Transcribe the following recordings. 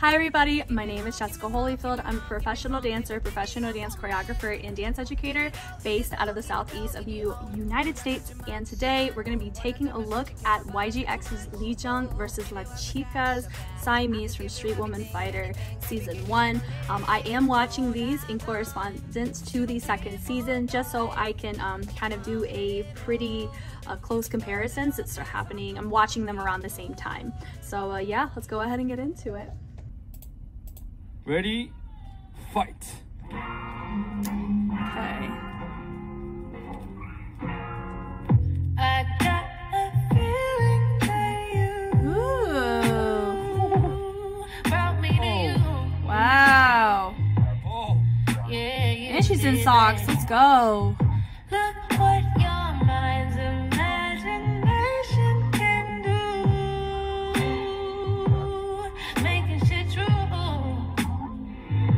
Hi everybody, my name is Jessica Holyfield. I'm a professional dancer, professional dance choreographer, and dance educator based out of the southeast of the United States. And today we're going to be taking a look at YGX's Jung versus LACHICA's Simeez from Street Woman Fighter Season 1. I am watching these in correspondence to the second season just so I can kind of do a pretty close comparison since they're happening. I'm watching them around the same time. So yeah, let's go ahead and get into it. Ready, fight. Okay. I got a feeling that you brought me to you. Wow. Oh. Yeah, you And she's in did socks. it. Let's go. Look what your mind's imagination can do. Making shit true.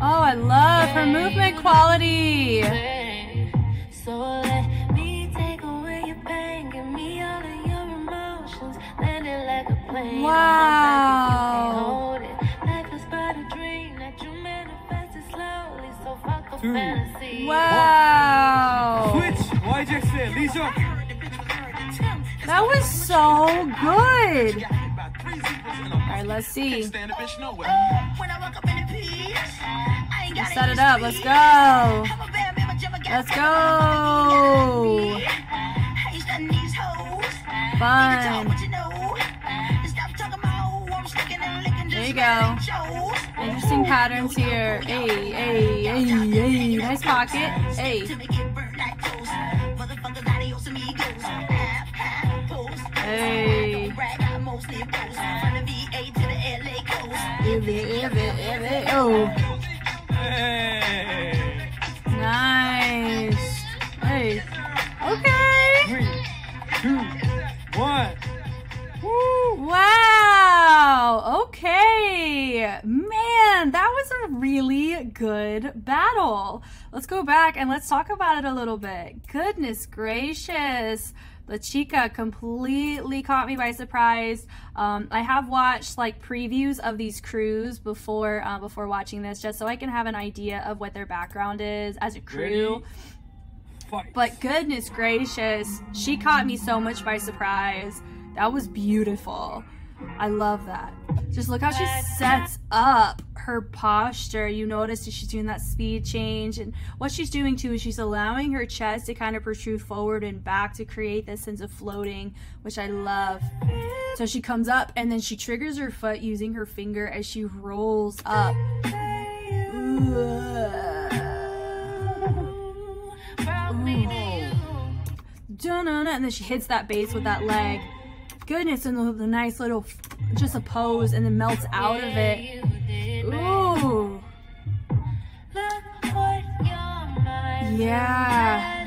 Oh, I love her movement quality. So let me take away your pain, give me all of your emotions, land it like a plane. Wow. Life is but a dream that you manifested slowly, so fuck a fantasy. Wow. Switch. YGX there. Jung. That was so good. All right, let's see. Let's set it up. Let's go. Let's go. Fun. There you go. Interesting patterns here. Hey, hey, hey, hey. Nice pocket. Hey. Hey. Oh. Hey. Nice. Hey. Okay. 3, 2, 1. Woo. Wow. Okay. Man, that was a really good battle. Let's go back and let's talk about it a little bit. Goodness gracious. LACHICA completely caught me by surprise. I have watched like previews of these crews before watching this, just so I can have an idea of what their background is as a crew. Ready, fight. But goodness gracious, she caught me so much by surprise. That was beautiful. I love that. Just look how she sets up her posture. You notice that she's doing that speed change, and what she's doing too is she's allowing her chest to kind of protrude forward and back to create this sense of floating, which I love. So she comes up and then she triggers her foot using her finger as she rolls up. Ooh. Dun-dun-dun. And then she hits that base with that leg. Goodness, and the nice little, just a pose, and then melts out of it. Ooh. Yeah.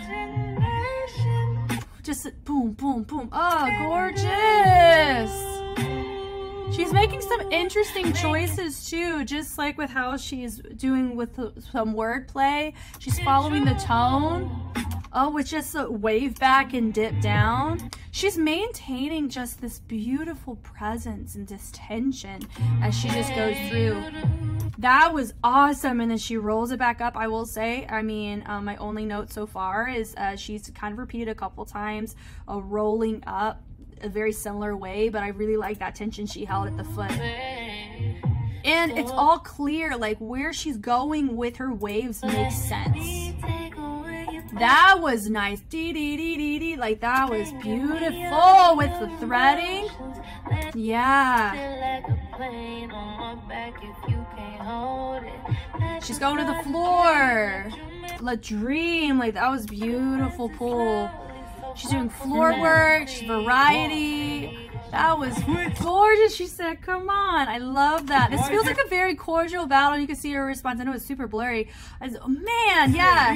Just boom, boom, boom. Oh, gorgeous. She's making some interesting choices too, just like with how she's doing with some wordplay. She's following the tone. Oh, with just a wave back and dip down. She's maintaining just this beautiful presence and distension as she just goes through. That was awesome. And then she rolls it back up. I will say, I mean, my only note so far is she's kind of repeated a couple times, rolling up a very similar way, but I really like that tension she held at the foot. And it's all clear, like where she's going with her waves makes sense. That was nice. Dee dee dee dee dee. Like that was beautiful with the threading. Yeah. She's going to the floor. La Dream. Like that was beautiful pull. She's doing floor work. She's variety. That was gorgeous. She said, come on. I love that. This feels like a very cordial battle. You can see her response. I know it's super blurry. I was, oh, man, yeah.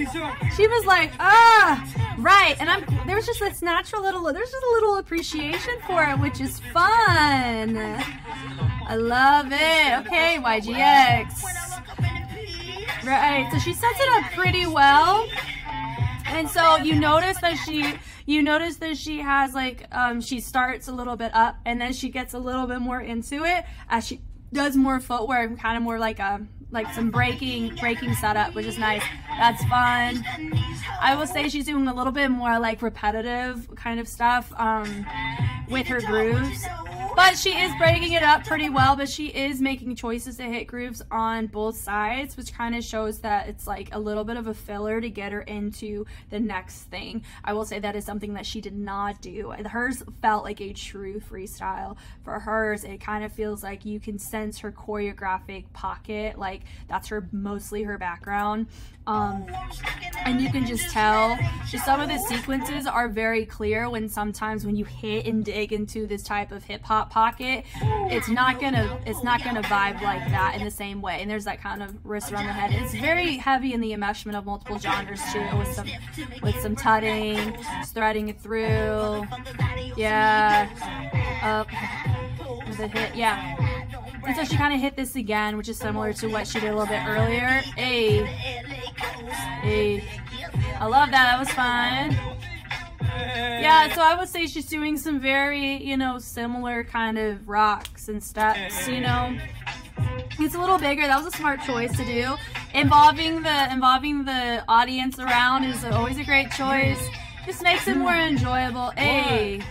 She was like, right. And there was just this natural there's just a little appreciation for it, which is fun. I love it. Okay, YGX. Right. So she sets it up pretty well. And so you notice that she has like, she starts a little bit up and then she gets a little bit more into it as she does more footwork, kind of more like some breaking setup, which is nice. That's fun. I will say she's doing a little bit more like repetitive kind of stuff with her grooves. But she is breaking it up pretty well, but she is making choices to hit grooves on both sides, which kind of shows that it's like a little bit of a filler to get her into the next thing. I will say that is something that she did not do. Hers felt like a true freestyle. For hers, it kind of feels like you can sense her choreographic pocket, like that's mostly her background. And you can just tell just some of the sequences are very clear when sometimes when you hit and dig into this type of hip hop pocket, it's not gonna vibe like that in the same way. And there's that kind of wrist around the head. It's very heavy in the enmeshment of multiple genres too, with some tutting, just threading it through. Yeah. Up. With a hit. Yeah. And so she kind of hit this again, which is similar to what she did a little bit earlier. Hey. I love that. That was fun. Yeah, so I would say she's doing some very, you know, similar kind of rocks and steps, you know. It's a little bigger. That was a smart choice to do. Involving the audience around is always a great choice. Just makes it more enjoyable. Hey.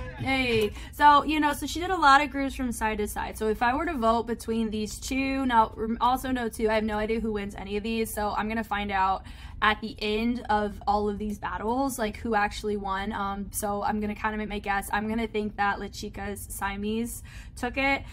So, you know, so she did a lot of grooves from side to side. So if I were to vote between these two, now also note too, I have no idea who wins any of these. So I'm going to find out at the end of all of these battles, like who actually won. So I'm going to kind of make my guess. I'm going to think that LACHICA's Simeez took it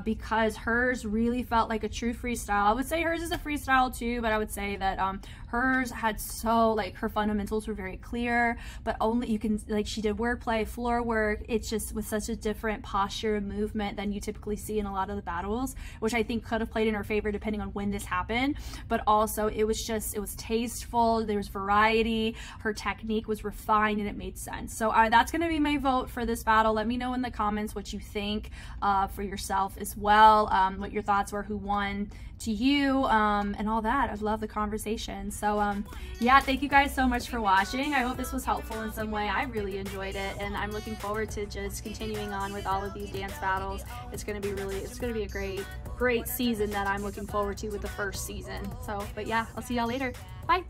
because hers really felt like a true freestyle. I would say hers is a freestyle too, but I would say that hers had like her fundamentals were very clear, but only you can, like she did wordplay, floor work. It's just with such a different posture and movement than you typically see in a lot of the battles, which I think could have played in her favor depending on when this happened. But also it was tasteful. There was variety. Her technique was refined and it made sense. So that's going to be my vote for this battle. Let me know in the comments what you think for yourself as well, what your thoughts were, who won to you, and all that. I love the conversation. So yeah, thank you guys so much for watching. I hope this was helpful in some way. I really enjoyed it, and I'm looking forward to just continuing on with all of these dance battles. It's going to be a great season that I'm looking forward to with the first season. So, but yeah, I'll see y'all later. Bye.